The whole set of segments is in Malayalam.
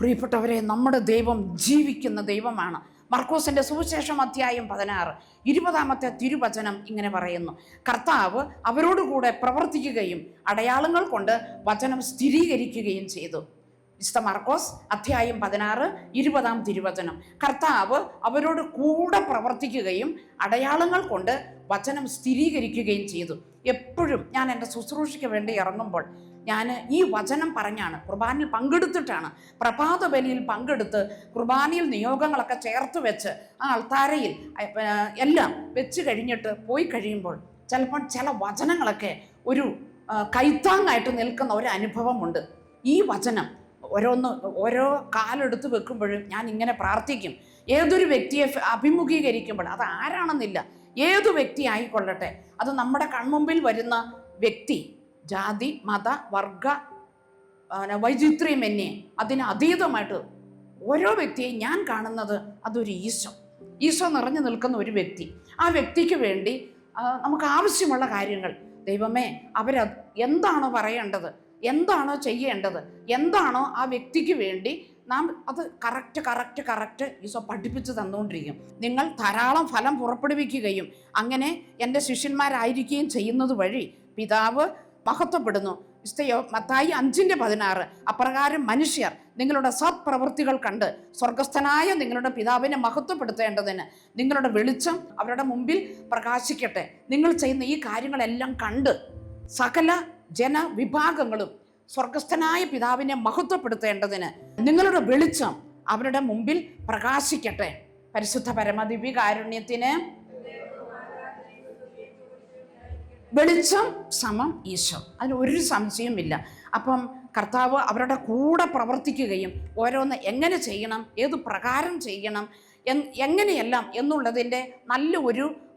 പ്രിയപ്പെട്ടവരെ, നമ്മുടെ ദൈവം ജീവിക്കുന്ന ദൈവമാണ്. മർക്കോസിന്റെ സുവിശേഷം അധ്യായം 16 20 തിരുവചനം ഇങ്ങനെ പറയുന്നു: കർത്താവ് അവരോടുകൂടെ പ്രവർത്തിക്കുകയും അടയാളങ്ങൾ കൊണ്ട് വചനം സ്ഥിരീകരിക്കുകയും ചെയ്തു. വിശുദ്ധ മർക്കോസ് അധ്യായം 16 20 തിരുവചനം. കർത്താവ് അവരോട് കൂടെ പ്രവർത്തിക്കുകയും അടയാളങ്ങൾ കൊണ്ട് വചനം സ്ഥിരീകരിക്കുകയും ചെയ്തു. എപ്പോഴും ഞാൻ എൻ്റെ ശുശ്രൂഷയ്ക്ക് വേണ്ടി ഇറങ്ങുമ്പോൾ ഞാൻ ഈ വചനം പറഞ്ഞാണ്, കുർബാനയിൽ പങ്കെടുത്തിട്ടാണ്, പ്രഭാത ബലിയിൽ പങ്കെടുത്ത് കുർബാനയിൽ നിയോഗങ്ങളൊക്കെ ചേർത്ത് വെച്ച് ആ അൾത്താരയിൽ എല്ലാം വെച്ച് കഴിഞ്ഞിട്ട് പോയി കഴിയുമ്പോൾ ചിലപ്പോൾ ചില വചനങ്ങളൊക്കെ ഒരു കൈത്താങ്ങായിട്ട് നിൽക്കുന്ന ഒരു അനുഭവമുണ്ട്. ഈ വചനം ഓരോ കാലെടുത്ത് വെക്കുമ്പോഴും ഞാൻ ഇങ്ങനെ പ്രാർത്ഥിക്കും. ഏതൊരു വ്യക്തിയെ അഭിമുഖീകരിക്കുമ്പോൾ, അത് ആരാണെന്നില്ല, ഏതു വ്യക്തി ആയിക്കൊള്ളട്ടെ, അത് നമ്മുടെ കൺമുമ്പിൽ വരുന്ന വ്യക്തി ജാതി മത വർഗ വൈചിത്ര്യമന്യേ അതിന് അതീതമായിട്ട് ഓരോ വ്യക്തിയെയും ഞാൻ കാണുന്നത് അതൊരു ഈശോ നിറഞ്ഞു നിൽക്കുന്ന ഒരു വ്യക്തി. ആ വ്യക്തിക്ക് വേണ്ടി നമുക്ക് ആവശ്യമുള്ള കാര്യങ്ങൾ, ദൈവമേ എന്താണോ പറയേണ്ടത്, എന്താണോ ചെയ്യേണ്ടത്, എന്താണോ ആ വ്യക്തിക്ക് വേണ്ടി നാം അത് കറക്റ്റ് ഈശോ പഠിപ്പിച്ച് തന്നുകൊണ്ടിരിക്കും. നിങ്ങൾ ധാരാളം ഫലം പുറപ്പെടുവിക്കുകയും അങ്ങനെ എൻ്റെ ശിഷ്യന്മാരായിരിക്കുകയും ചെയ്യുന്നത് വഴി പിതാവ് മഹത്വപ്പെടുന്നു. മത്തായി 5:16 അപ്രകാരം മനുഷ്യർ നിങ്ങളുടെ സത്പ്രവൃത്തികൾ കണ്ട് സ്വർഗസ്ഥനായ നിങ്ങളുടെ പിതാവിനെ മഹത്വപ്പെടുത്തേണ്ടതിന് നിങ്ങളുടെ വെളിച്ചം അവരുടെ മുമ്പിൽ പ്രകാശിക്കട്ടെ. നിങ്ങൾ ചെയ്യുന്ന ഈ കാര്യങ്ങളെല്ലാം കണ്ട് സകല ജനവിഭാഗങ്ങളും സ്വർഗസ്ഥനായ പിതാവിനെ മഹത്വപ്പെടുത്തേണ്ടതിന് നിങ്ങളുടെ വെളിച്ചം അവരുടെ മുമ്പിൽ പ്രകാശിക്കട്ടെ. പരിശുദ്ധ പരമദിവ്യകാരുണ്യത്തിന് വെളിച്ചം സമം ഈശോ, അതിന് ഒരു സംശയമില്ല. അപ്പം കർത്താവ് അവരുടെ കൂടെ പ്രവർത്തിക്കുകയും ഓരോന്ന് എങ്ങനെ ചെയ്യണം, ഏതു പ്രകാരം ചെയ്യണം, എങ്ങനെയെല്ലാം എന്നുള്ളതിൻ്റെ നല്ല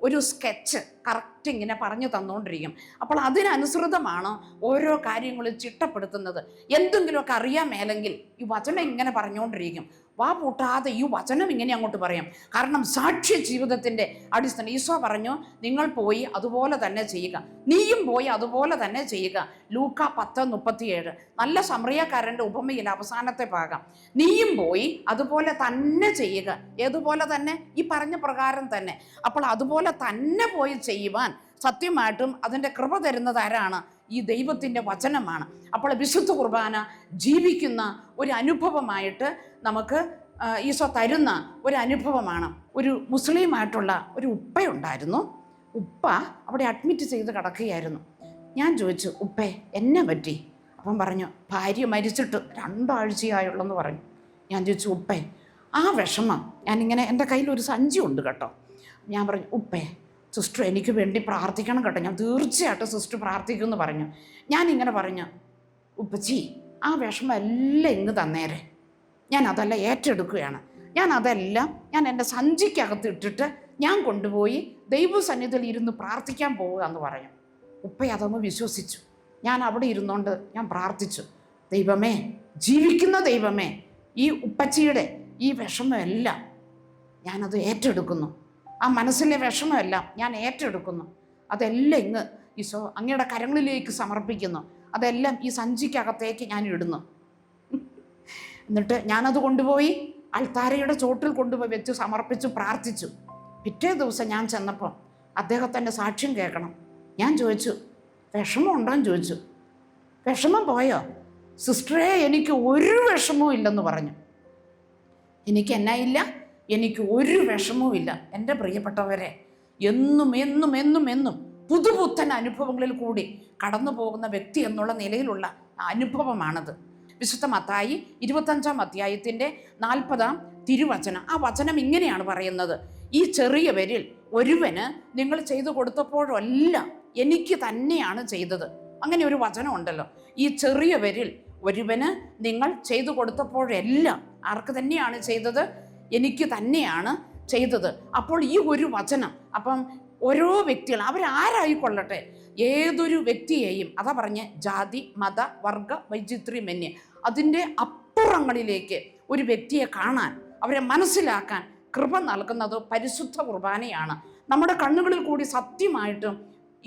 ഒരു സ്കെച്ച് കറക്റ്റ് ഇങ്ങനെ പറഞ്ഞു തന്നുകൊണ്ടിരിക്കും. അപ്പോൾ അതിനനുസൃതമാണ് ഓരോ കാര്യങ്ങളും ചിട്ടപ്പെടുത്തുന്നത്. എന്തെങ്കിലുമൊക്കെ അറിയാൻ മേലെങ്കിൽ ഈ വചനം ഇങ്ങനെ പറഞ്ഞുകൊണ്ടിരിക്കും. വാ പൂട്ടാതെ ഈ വചനം ഇങ്ങനെ അങ്ങോട്ട് പറയാം. കാരണം സാക്ഷ്യ ജീവിതത്തിൻ്റെ അടിസ്ഥാനം. ഈശോ പറഞ്ഞു, നിങ്ങൾ പോയി അതുപോലെ തന്നെ ചെയ്യുക, നീയും പോയി അതുപോലെ തന്നെ ചെയ്യുക. ലൂക്ക 10:37. നല്ല സമറിയക്കാരൻ്റെ ഉപമയിൽ അവസാനത്തെ ഭാഗം, നീയും പോയി അതുപോലെ തന്നെ ചെയ്യുക. ഏതുപോലെ തന്നെ? ഈ പറഞ്ഞ പ്രകാരം തന്നെ. അപ്പോൾ അതുപോലെ തന്നെ പോയി ചെയ്യുവാൻ സത്യമായിട്ടും അതിൻ്റെ കൃപ തരുന്നത് ആരാണ്? ഈ ദൈവത്തിൻ്റെ വചനമാണ്. അപ്പോൾ വിശുദ്ധ കുർബാന ജീവിക്കുന്ന ഒരു അനുഭവമായിട്ട് നമുക്ക് ഈശോ തരുന്ന ഒരു അനുഭവമാണ്. ഒരു മുസ്ലിമായിട്ടുള്ള ഒരു ഉപ്പയുണ്ടായിരുന്നു. ഉപ്പ അവിടെ അഡ്മിറ്റ് ചെയ്ത് കിടക്കുകയായിരുന്നു. ഞാൻ ചോദിച്ചു, ഉപ്പേ എന്നെ പറ്റി? അപ്പം പറഞ്ഞു, ഭാര്യ മരിച്ചിട്ട് 2 ആഴ്ചയായുള്ളെന്ന് പറഞ്ഞു. ഞാൻ ചോദിച്ചു, ഉപ്പേ ആ വിഷമം, ഞാനിങ്ങനെ എൻ്റെ കയ്യിൽ ഒരു സഞ്ചി ഉണ്ട് കേട്ടോ. ഞാൻ പറഞ്ഞു, ഉപ്പേ സിസ്റ്റർ എനിക്ക് വേണ്ടി പ്രാർത്ഥിക്കണം കേട്ടോ, ഞാൻ തീർച്ചയായിട്ടും സിസ്റ്റർ പ്രാർത്ഥിക്കുമെന്ന് പറഞ്ഞു. ഞാനിങ്ങനെ പറഞ്ഞു, ഉപ്പച്ചി ആ വിഷമം എല്ലാം ഇങ്ങ് തന്നേരെ, ഞാൻ അതെല്ലാം ഏറ്റെടുക്കുകയാണ്. ഞാൻ എൻ്റെ സഞ്ചിക്കകത്ത് ഇട്ടിട്ട് ഞാൻ കൊണ്ടുപോയി ദൈവസന്നിധിയിൽ ഇരുന്ന് പ്രാർത്ഥിക്കാൻ പോവുക എന്ന് പറഞ്ഞു. ഉപ്പ അതൊന്ന് വിശ്വസിച്ചു. ഞാൻ അവിടെ ഇരുന്നുകൊണ്ട് ഞാൻ പ്രാർത്ഥിച്ചു, ദൈവമേ, ജീവിക്കുന്ന ദൈവമേ, ഈ ഉപ്പച്ചിയുടെ ഈ വിഷമമെല്ലാം ഞാനത് ഏറ്റെടുക്കുന്നു. ആ മനസ്സിലെ വിഷമമെല്ലാം ഞാൻ ഏറ്റെടുക്കുന്നു. അതെല്ലാം ഇങ്ങ് ഈശോ അങ്ങയുടെ കരങ്ങളിലേക്ക് സമർപ്പിക്കുന്നു. അതെല്ലാം ഈ സഞ്ചിക്കകത്തേക്ക് ഞാൻ ഇടുന്നു. എന്നിട്ട് ഞാനത് കൊണ്ടുപോയി അൾത്താരയുടെ ചോട്ടിൽ കൊണ്ടുപോയി വെച്ച് സമർപ്പിച്ചു പ്രാർത്ഥിച്ചു. പിറ്റേ ദിവസം ഞാൻ ചെന്നപ്പോൾ അദ്ദേഹത്തിൻ്റെ സാക്ഷ്യം കേൾക്കണം. ഞാൻ ചോദിച്ചു, വിഷമം ഉണ്ടോയെന്ന് ചോദിച്ചു. വിഷമം പോയോ? സിസ്റ്ററേ, എനിക്ക് ഒരു വിഷമവും ഇല്ലെന്ന് പറഞ്ഞു. എനിക്ക് എന്നായില്ല? എനിക്ക് ഒരു വിഷമവും ഇല്ല. എൻ്റെ പ്രിയപ്പെട്ടവരെ, എന്നും പുതുപുത്തൻ അനുഭവങ്ങളിൽ കൂടി കടന്നു പോകുന്ന വ്യക്തി എന്നുള്ള നിലയിലുള്ള അനുഭവമാണത്. വിശുദ്ധ മത്തായി 25 അധ്യായത്തിൻ്റെ 40 തിരുവചനം. ആ വചനം ഇങ്ങനെയാണ് പറയുന്നത്: ഈ ചെറിയവരിൽ ഒരുവന് നിങ്ങൾ ചെയ്തു കൊടുത്തപ്പോഴെല്ലാം എനിക്ക് തന്നെയാണ് ചെയ്തത്. അങ്ങനെ ഒരു വചനം ഉണ്ടല്ലോ. ഈ ചെറിയവരിൽ ഒരുവന് നിങ്ങൾ ചെയ്തു കൊടുത്തപ്പോഴെല്ലാം ആർക്ക് തന്നെയാണ് ചെയ്തത്? എനിക്ക് തന്നെയാണ് ചെയ്തത്. അപ്പോൾ ഈ ഒരു വചനം, അപ്പം ഓരോ വ്യക്തികൾ അവരാരായിക്കൊള്ളട്ടെ, ഏതൊരു വ്യക്തിയെയും, അതാ പറഞ്ഞ് ജാതി മത വർഗ വൈചിത്ര്യമന്യേ അതിൻ്റെ അപ്പുറങ്ങളിലേക്ക് ഒരു വ്യക്തിയെ കാണാൻ, അവരെ മനസ്സിലാക്കാൻ കൃപ നൽകുന്നത് പരിശുദ്ധ കുർബാനയാണ്. നമ്മുടെ കണ്ണുകളിൽ കൂടി സത്യമായിട്ടും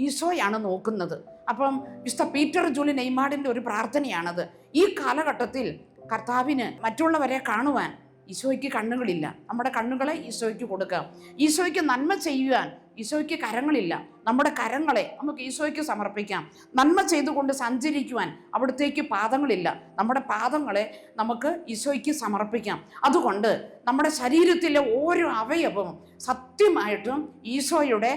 ഈശോയാണ് നോക്കുന്നത്. അപ്പം വിശുദ്ധ പീറ്റർ ജൂലി നെയ്മാഡിൻ്റെ ഒരു പ്രാർത്ഥനയാണത്. ഈ കാലഘട്ടത്തിൽ കർത്താവിന് മറ്റുള്ളവരെ കാണുവാൻ ഈശോയ്ക്ക് കണ്ണുകളില്ല. നമ്മുടെ കണ്ണുകളെ ഈശോയ്ക്ക് കൊടുക്കാം. ഈശോയ്ക്ക് നന്മ ചെയ്യുവാൻ ഈശോയ്ക്ക് കരങ്ങളില്ല. നമ്മുടെ കരങ്ങളെ നമുക്ക് ഈശോയ്ക്ക് സമർപ്പിക്കാം. നന്മ ചെയ്തുകൊണ്ട് സഞ്ചരിക്കുവാൻ അവിടത്തേക്ക് പാദങ്ങളില്ല. നമ്മുടെ പാദങ്ങളെ നമുക്ക് ഈശോയ്ക്ക് സമർപ്പിക്കാം. അതുകൊണ്ട് നമ്മുടെ ശരീരത്തിലെ ഓരോ അവയവവും സത്യമായിട്ടും ഈശോയുടെ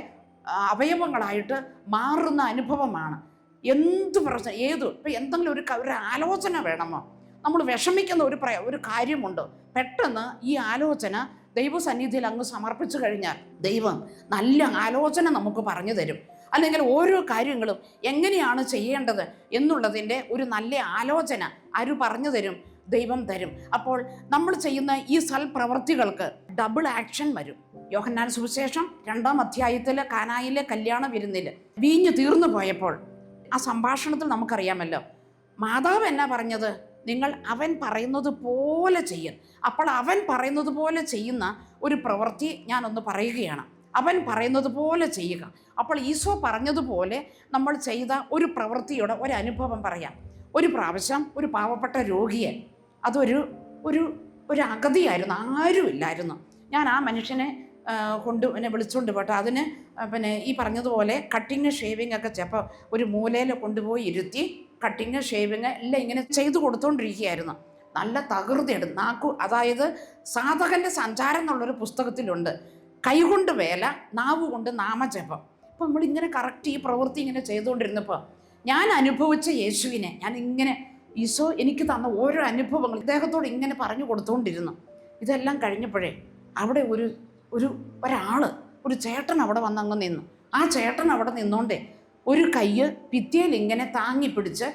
അവയവങ്ങളായിട്ട് മാറുന്ന അനുഭവമാണ്. എന്ത് പ്രശ്നം, ഇപ്പം എന്തെങ്കിലും ഒരു ആലോചന വേണമോ, നമ്മൾ വിഷമിക്കുന്ന ഒരു കാര്യമുണ്ട്, പെട്ടെന്ന് ഈ ആലോചന ദൈവസന്നിധിയിൽ അങ്ങ് സമർപ്പിച്ചു കഴിഞ്ഞാൽ ദൈവം നല്ല ആലോചന നമുക്ക് പറഞ്ഞു തരും. അല്ലെങ്കിൽ ഓരോ കാര്യങ്ങളും എങ്ങനെയാണ് ചെയ്യേണ്ടത് എന്നുള്ളതിൻ്റെ ഒരു നല്ല ആലോചന ആര് പറഞ്ഞു തരും? ദൈവം തരും. അപ്പോൾ നമ്മൾ ചെയ്യുന്ന ഈ സൽപ്രവർത്തികൾക്ക് ഡബിൾ ആക്ഷൻ വരും. യോഹന്നാൻ സുവിശേഷം 2-ാം അധ്യായത്തിൽ കാനായിലെ കല്യാണ വിരുന്നിൽ വീഞ്ഞ് തീർന്നു പോയപ്പോൾ ആ സംഭാഷണത്തിൽ നമുക്കറിയാമല്ലോ, മാതാവ് എന്നാ പറഞ്ഞത്? നിങ്ങൾ അവൻ പറയുന്നത് പോലെ ചെയ്യൻ. അപ്പോൾ അവൻ പറയുന്നത് പോലെ ചെയ്യുന്ന ഒരു പ്രവൃത്തി ഞാനൊന്ന് പറയുകയാണ്. അവൻ പറയുന്നത് പോലെ ചെയ്യുക. അപ്പോൾ ഈശോ പറഞ്ഞതുപോലെ നമ്മൾ ചെയ്ത ഒരു പ്രവൃത്തിയുടെ ഒരു അനുഭവം പറയാം. ഒരു പ്രാവശ്യം ഒരു പാവപ്പെട്ട രോഗിയെ, അതൊരു ഒരു ഒരു അഗതിയായിരുന്നു, ആരുമില്ലായിരുന്നു. ഞാൻ ആ മനുഷ്യനെ വിളിച്ചുകൊണ്ട് പോട്ടെ. അതിന് ഈ പറഞ്ഞതുപോലെ കട്ടിങ് ഷേവിങ് ഒക്കെ ചിലപ്പോൾ ഒരു മൂലയിൽ കൊണ്ടുപോയി ഇരുത്തി കട്ടിങ് ഷേവിങ് എല്ലാം ഇങ്ങനെ ചെയ്തു കൊടുത്തുകൊണ്ടിരിക്കുകയായിരുന്നു. നല്ല തകൃതിയുണ്ട് അതായത് സാധകൻ്റെ സഞ്ചാരം എന്നുള്ളൊരു പുസ്തകത്തിലുണ്ട്, കൈകൊണ്ട് വേല, നാവ് കൊണ്ട് നാമജപം. അപ്പോൾ നമ്മളിങ്ങനെ കറക്റ്റ് ഈ പ്രവൃത്തി ഇങ്ങനെ ചെയ്തുകൊണ്ടിരുന്നപ്പോൾ ഞാൻ അനുഭവിച്ച യേശുവിനെ ഈശോ എനിക്ക് തന്ന ഓരോ അനുഭവങ്ങൾ ഇദ്ദേഹത്തോട് ഇങ്ങനെ പറഞ്ഞു കൊടുത്തുകൊണ്ടിരുന്നു. ഇതെല്ലാം കഴിഞ്ഞപ്പോഴേ അവിടെ ഒരു ചേട്ടൻ അവിടെ വന്നങ്ങ് നിന്നു. ആ ചേട്ടൻ അവിടെ നിന്നോണ്ടേ ഒരു കയ്യ് ഭിത്തിയിൽ ഇങ്ങനെ താങ്ങി പിടിച്ച്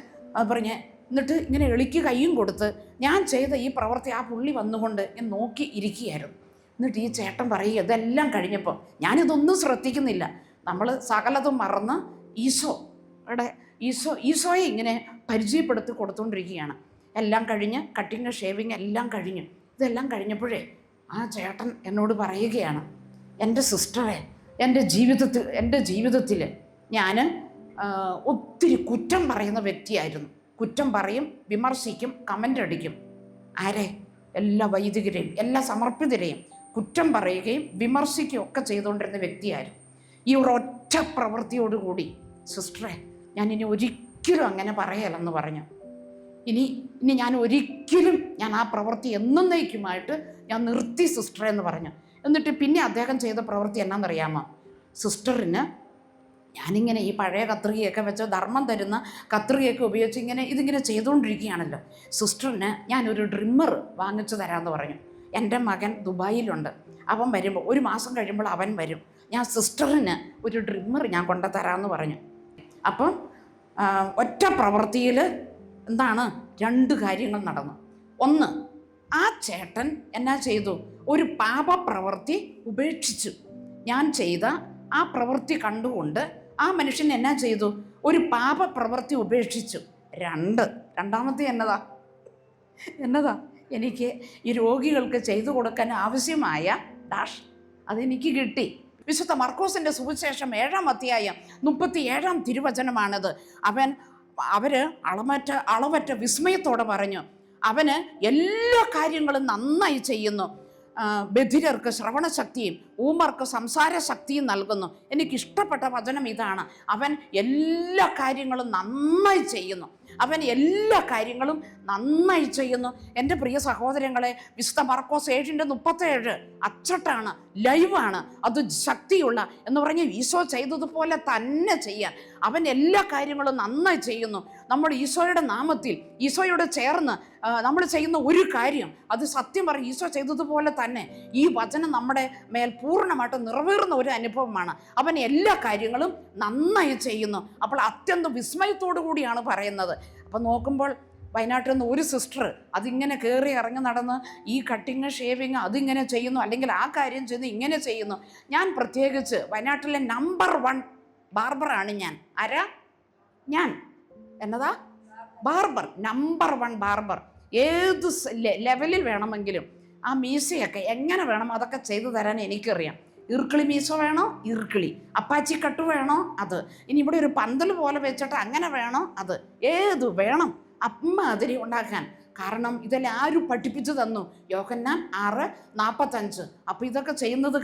പറഞ്ഞ് എന്നിട്ട് ഇങ്ങനെ എളിക്ക് കയ്യും കൊടുത്ത് ഞാൻ ചെയ്ത ഈ പ്രവൃത്തി ആ പുള്ളി വന്നുകൊണ്ട് ഞാൻ നോക്കി ഇരിക്കുകയായിരുന്നു. എന്നിട്ട് ഈ ചേട്ടൻ പറയുക, ഇതെല്ലാം കഴിഞ്ഞപ്പോൾ ഞാനിതൊന്നും ശ്രദ്ധിക്കുന്നില്ല, നമ്മൾ സകലതും മറന്ന് ഈശോയെ ഇങ്ങനെ പരിചയപ്പെടുത്തി കൊടുത്തുകൊണ്ടിരിക്കുകയാണ്. എല്ലാം കഴിഞ്ഞ് കട്ടിങ് ഷേവിങ് എല്ലാം കഴിഞ്ഞു. ഇതെല്ലാം കഴിഞ്ഞപ്പോഴേ ആ ചേട്ടൻ എന്നോട് പറയുകയാണ്, എൻ്റെ സിസ്റ്ററെ, എൻ്റെ ജീവിതത്തിൽ ഞാൻ ഒത്തിരി കുറ്റം പറയുന്ന വ്യക്തിയായിരുന്നു. കുറ്റം പറയും, വിമർശിക്കും, കമൻ്റ് അടിക്കും. ആരെ? എല്ലാ വൈദികരെയും എല്ലാ സമർപ്പിതരെയും കുറ്റം പറയുകയും വിമർശിക്കുകയും ഒക്കെ ചെയ്തുകൊണ്ടിരുന്ന വ്യക്തിയായിരുന്നു. ഈ ഒരൊറ്റ പ്രവൃത്തിയോടുകൂടി, സിസ്റ്ററെ ഞാനിനി ഒരിക്കലും അങ്ങനെ പറയലെന്ന് പറഞ്ഞു. ഇനി ഞാൻ ഒരിക്കലും ആ പ്രവൃത്തി എന്നേക്കുമായിട്ട് ഞാൻ നിർത്തി സിസ്റ്ററെ എന്ന് പറഞ്ഞു. എന്നിട്ട് പിന്നെ അദ്ദേഹം ചെയ്ത പ്രവൃത്തി എന്നാണെന്നറിയാമോ? സിസ്റ്ററിന് ഞാനിങ്ങനെ ഈ പഴയ കത്രികയൊക്കെ വെച്ച് ധർമ്മം തരുന്ന കത്രികയൊക്കെ ഉപയോഗിച്ച് ഇതിങ്ങനെ ചെയ്തുകൊണ്ടിരിക്കുകയാണല്ലോ. സിസ്റ്ററിന് ഞാനൊരു ഡ്രിമ്മർ വാങ്ങിച്ചു തരാമെന്ന് പറഞ്ഞു. എൻ്റെ മകൻ ദുബായിലുണ്ട്, അവൻ വരുമ്പോൾ 1 മാസം കഴിയുമ്പോൾ അവൻ വരും. ഞാൻ സിസ്റ്ററിന് ഒരു ഡ്രിമ്മർ ഞാൻ കൊണ്ടുതരാമെന്ന് പറഞ്ഞു. അപ്പം ഒറ്റ പ്രവൃത്തിയിൽ 2 കാര്യങ്ങൾ നടന്നു. ഒന്ന്, ആ ചേട്ടൻ എന്നാ ചെയ്തു? ഒരു പാപപ്രവൃത്തി ഉപേക്ഷിച്ചു. ഞാൻ ചെയ്ത ആ പ്രവൃത്തി കണ്ടുകൊണ്ട് ആ മനുഷ്യൻ എന്നാ ചെയ്തു? ഒരു പാപപ്രവൃത്തി ഉപേക്ഷിച്ചു. രണ്ടാമത്തെ എന്നതാ എനിക്ക് ഈ രോഗികൾക്ക് ചെയ്തു കൊടുക്കാൻ ആവശ്യമായ അതെനിക്ക് കിട്ടി. വിശുദ്ധ മർക്കോസിൻ്റെ സുവിശേഷം 7-ാം അധ്യായം 37-ാം തിരുവചനമാണിത്. അവര് അളവറ്റ വിസ്മയത്തോടെ പറഞ്ഞു, അവന് എല്ലാ കാര്യങ്ങളും നന്നായി ചെയ്യുന്നു. ബധിരർക്ക് ശ്രവണശക്തിയും ഊമർക്ക് സംസാര ശക്തിയും നൽകുന്നു. എനിക്കിഷ്ടപ്പെട്ട വചനം ഇതാണ്. അവൻ എല്ലാ കാര്യങ്ങളും നന്നായി ചെയ്യുന്നു. എൻ്റെ പ്രിയ സഹോദരങ്ങളെ, വിശുദ്ധ മർക്കോസ് 7:37 അച്ചട്ടാണ്, ലൈവാണ്, അത് ശക്തിയുള്ള എന്ന് പറഞ്ഞ് ഈശോ ചെയ്തതുപോലെ തന്നെ ചെയ്യാൻ അവൻ എല്ലാ കാര്യങ്ങളും നന്നായി ചെയ്യുന്നു. നമ്മൾ ഈശോയുടെ നാമത്തിൽ ഈശോയോട് ചേർന്ന് നമ്മൾ ചെയ്യുന്ന ഒരു കാര്യം അത് സത്യം പറഞ്ഞ് ഈശോ ചെയ്തതുപോലെ തന്നെ ഈ വചനം നമ്മുടെ മേൽ പൂർണ്ണമായിട്ട് നിറവേറുന്ന ഒരു അനുഭവമാണ്. അവൻ എല്ലാ കാര്യങ്ങളും നന്നായി ചെയ്യുന്നു. അപ്പോൾ അത്യന്തം വിസ്മയത്തോടു കൂടിയാണ് പറയുന്നത്. അപ്പം നോക്കുമ്പോൾ വയനാട്ടിൽ നിന്ന് ഒരു സിസ്റ്റർ അതിങ്ങനെ കയറി ഇറങ്ങി നടന്ന് ഈ കട്ടിങ് ഷേവിങ് അതിങ്ങനെ ചെയ്യുന്നു, അല്ലെങ്കിൽ ആ കാര്യം ചെയ്യുന്നു, ഇങ്ങനെ ചെയ്യുന്നു. ഞാൻ പ്രത്യേകിച്ച് വയനാട്ടിലെ നമ്പർ 1 ബാർബറാണ് ഞാൻ. ഞാൻ ബാർബർ, നമ്പർ 1 ബാർബർ. ഏത് ലെവലിൽ വേണമെങ്കിലും ആ മീശയൊക്കെ എങ്ങനെ വേണം അതൊക്കെ ചെയ്തു തരാൻ എനിക്കറിയാം. ഇർക്കിളി മീശ വേണോ? ഇർക്കിളി. അപ്പാച്ചി കട്ട് വേണോ? അത്. ഇനി ഇവിടെ ഒരു പന്തൽ പോലെ വെച്ചിട്ട് അങ്ങനെ വേണോ? അത്. ഏത് വേണം അമ്മാതിരി ഉണ്ടാക്കാൻ കാരണം ഇതെല്ലാം ആരും പഠിപ്പിച്ചു തന്നു? യോഹന്നാൻ 6:45. അപ്പോൾ ഇതൊക്കെ ചെയ്യുന്നത്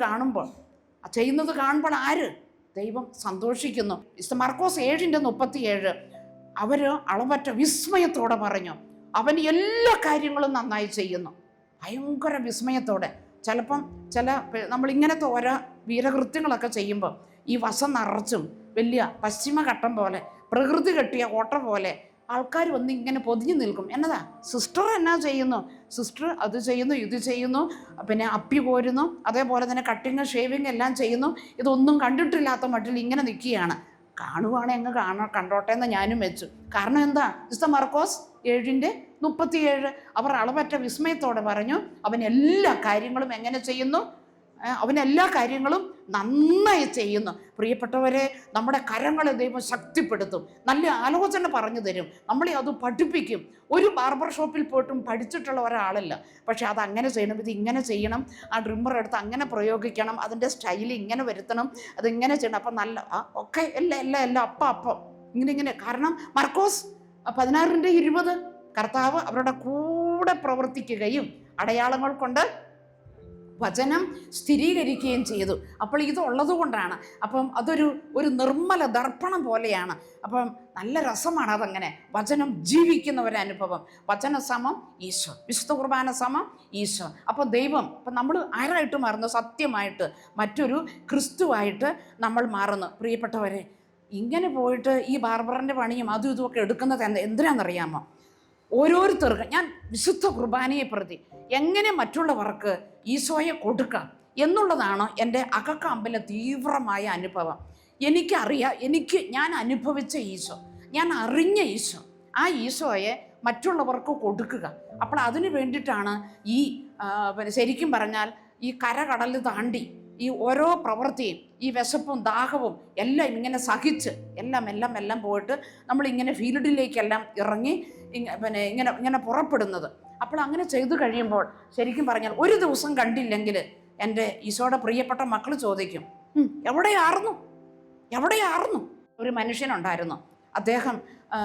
കാണുമ്പോൾ ആര്? ദൈവം സന്തോഷിക്കുന്നു. മർക്കോസ് 7:37 അവർ അളവറ്റ വിസ്മയത്തോടെ പറഞ്ഞു, അവൻ എല്ലാ കാര്യങ്ങളും നന്നായി ചെയ്യുന്നു. ഭയങ്കര വിസ്മയത്തോടെ. ചിലപ്പം നമ്മളിങ്ങനത്തെ ഓരോ വീരകൃത്യങ്ങളൊക്കെ ചെയ്യുമ്പോൾ ഈ വശം നിറച്ചും വലിയ പശ്ചിമഘട്ടം പോലെ, പ്രകൃതി കെട്ടിയ കോട്ട പോലെ ആൾക്കാർ വന്ന് ഇങ്ങനെ പൊതിഞ്ഞു നിൽക്കും. എന്നതാ സിസ്റ്റർ എന്നാ ചെയ്യുന്നു? സിസ്റ്റർ അത് ചെയ്യുന്നു, ഇത് ചെയ്യുന്നു, പിന്നെ അപ്പി പോരുന്നു, അതേപോലെ തന്നെ കട്ടിങ് ഷേവിങ് എല്ലാം ചെയ്യുന്നു. ഇതൊന്നും കണ്ടിട്ടില്ലാത്ത മട്ടിൽ ഇങ്ങനെ നിൽക്കുകയാണ്. കാണുവാണെങ്കിൽ കണ്ടോട്ടെ എന്ന് ഞാനും വെച്ചു. കാരണം എന്താ? മർക്കോസ് 7:37 അവർ അളവറ്റ വിസ്മയത്തോടെ പറഞ്ഞു, അവൻ എല്ലാ കാര്യങ്ങളും എങ്ങനെ ചെയ്യുന്നു? അവൻ എല്ലാ കാര്യങ്ങളും നന്നായി ചെയ്യുന്നു. പ്രിയപ്പെട്ടവരെ, നമ്മുടെ കരങ്ങളെ ദൈവം ശക്തിപ്പെടുത്തും, നല്ല ആലോചന പറഞ്ഞു തരും, നമ്മളെ അത് പഠിപ്പിക്കും. ഒരു ബാർബർ ഷോപ്പിൽ പോയിട്ടും പഠിച്ചിട്ടുള്ള ഒരാളല്ല, പക്ഷെ അത് അങ്ങനെ ചെയ്യണം, ഇത് ഇങ്ങനെ ചെയ്യണം, ആ ഡ്രിമ്മർ എടുത്ത് അങ്ങനെ പ്രയോഗിക്കണം, അതിൻ്റെ സ്റ്റൈൽ ഇങ്ങനെ വരുത്തണം, അതിങ്ങനെ ചെയ്യണം. അപ്പം നല്ല ഒക്കെ എല്ലാം അപ്പം ഇങ്ങനെ. കാരണം മർക്കോസ് 16:20 കർത്താവ് അവരുടെ കൂടെ പ്രവർത്തിക്കുകയും അടയാളങ്ങൾ കൊണ്ട് വചനം സ്ഥിരീകരിക്കുകയും ചെയ്തു. അപ്പോൾ ഇതുള്ളത് കൊണ്ടാണ്. അപ്പം ഒരു നിർമ്മല ദർപ്പണം പോലെയാണ്. അപ്പം നല്ല രസമാണ് അതങ്ങനെ. വചനം ജീവിക്കുന്ന ഒരനുഭവം. വചന സമം ഈശോ, വിശുദ്ധ കുർബാന സമം ഈശോ. അപ്പോൾ ദൈവം, അപ്പം നമ്മൾ ആരായിട്ട് മാറുന്നു? സത്യമായിട്ട് മറ്റൊരു ക്രിസ്തുവായിട്ട് നമ്മൾ മാറുന്നു. പ്രിയപ്പെട്ടവരെ, ഇങ്ങനെ പോയിട്ട് ഈ ബാർബറിൻ്റെ പണിയും അതും ഇതുമൊക്കെ എടുക്കുന്നത് എന്തിനാണെന്നറിയാമോ? ഓരോരുത്തർക്കും ഞാൻ വിശുദ്ധ കുർബാനയെ പ്രതി എങ്ങനെ മറ്റുള്ളവർക്ക് ഈശോയെ കൊടുക്കാം എന്നുള്ളതാണ് എൻ്റെ അകക്കാമ്പിലെ തീവ്രമായ അനുഭവം. ഞാൻ അനുഭവിച്ച ഈശോ, ഞാൻ അറിഞ്ഞ ഈശോ, ആ ഈശോയെ മറ്റുള്ളവർക്ക് കൊടുക്കുക. അപ്പോൾ അതിന് വേണ്ടിയിട്ടാണ് ശരിക്കും പറഞ്ഞാൽ ഈ കരകടൽ താണ്ടി ഈ ഓരോ പ്രവൃത്തിയും, ഈ വിശപ്പും ദാഹവും എല്ലാം ഇങ്ങനെ സഹിച്ച് എല്ലാം പോയിട്ട് നമ്മളിങ്ങനെ ഫീൽഡിലേക്കെല്ലാം ഇറങ്ങി ഇങ്ങനെ പുറപ്പെടുന്നത്. അപ്പോൾ അങ്ങനെ ചെയ്തു കഴിയുമ്പോൾ ശരിക്കും പറഞ്ഞാൽ ഒരു ദിവസം കണ്ടില്ലെങ്കിൽ എൻ്റെ ഈശോയുടെ പ്രിയപ്പെട്ട മക്കൾ ചോദിക്കും, എവിടെയായിരുന്നു? ഒരു മനുഷ്യനുണ്ടായിരുന്നു, അദ്ദേഹം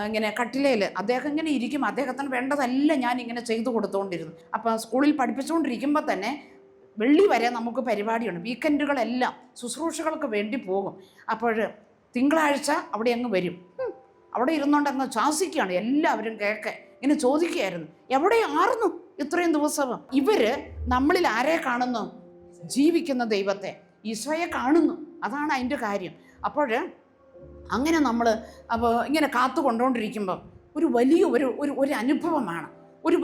ഇങ്ങനെ കട്ടിലയിൽ അദ്ദേഹം ഇങ്ങനെ ഇരിക്കും, അദ്ദേഹത്തിന് വേണ്ടതെല്ലാം ഞാൻ ഇങ്ങനെ ചെയ്തു കൊടുത്തുകൊണ്ടിരുന്നു. അപ്പം സ്കൂളിൽ പഠിപ്പിച്ചുകൊണ്ടിരിക്കുമ്പോൾ തന്നെ വെള്ളി വരെ നമുക്ക് പരിപാടിയുണ്ട്, വീക്കെൻഡുകളെല്ലാം ശുശ്രൂഷകൾക്ക് വേണ്ടി പോകും. അപ്പോൾ തിങ്കളാഴ്ച അവിടെ അങ്ങ് വരും, അവിടെ ഇരുന്നുകൊണ്ട് അങ്ങ് ശാസിക്കുകയാണ്, എല്ലാവരും ഇങ്ങനെ ചോദിക്കുകയായിരുന്നു, എവിടെയായിരുന്നു ഇത്രയും ദിവസവും? ഇവര് നമ്മളിൽ ആരെ കാണുന്നു? ജീവിക്കുന്ന ദൈവത്തെ, ഈശോയെ കാണുന്നു. അതാണ് അതിൻ്റെ കാര്യം. അപ്പോൾ അങ്ങനെ നമ്മൾ ഇങ്ങനെ കാത്തു കൊണ്ടുകൊണ്ടിരിക്കുമ്പം ഒരു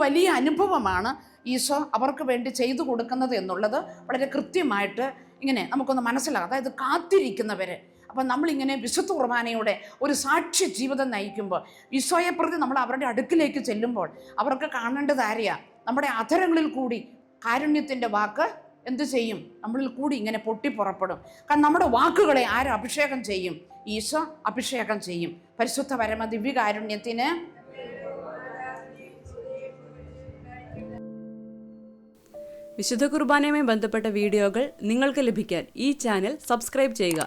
വലിയ അനുഭവമാണ് ഈശോ അവർക്ക് വേണ്ടി ചെയ്തു കൊടുക്കുന്നത് എന്നുള്ളത് വളരെ കൃത്യമായിട്ട് ഇങ്ങനെ നമുക്കൊന്ന് മനസ്സിലാക്കാം. അതായത് കാത്തിരിക്കുന്നവരെ. അപ്പം നമ്മളിങ്ങനെ വിശുദ്ധ കുർബാനയുടെ ഒരു സാക്ഷ്യ ജീവിതം നയിക്കുമ്പോൾ, ഈശോയെ പ്രതി നമ്മൾ അവരുടെ അടുക്കിലേക്ക് ചെല്ലുമ്പോൾ അവർക്ക് കാണേണ്ടത് ആരെയാ? നമ്മുടെ അധരങ്ങളിൽ കൂടി കാരുണ്യത്തിൻ്റെ വാക്ക് എന്ത് ചെയ്യും? നമ്മളിൽ കൂടി ഇങ്ങനെ പൊട്ടിപ്പുറപ്പെടും. കാരണം നമ്മുടെ വാക്കുകളെ ആര് അഭിഷേകം ചെയ്യും? ഈശോ അഭിഷേകം ചെയ്യും. പരിശുദ്ധ പരമ ദിവ്യകാരുണ്യത്തിന് വിശുദ്ധ കുർബാനയുമായി ബന്ധപ്പെട്ട വീഡിയോകൾ നിങ്ങൾക്ക് ലഭിക്കാൻ ഈ ചാനൽ സബ്സ്ക്രൈബ് ചെയ്യുക.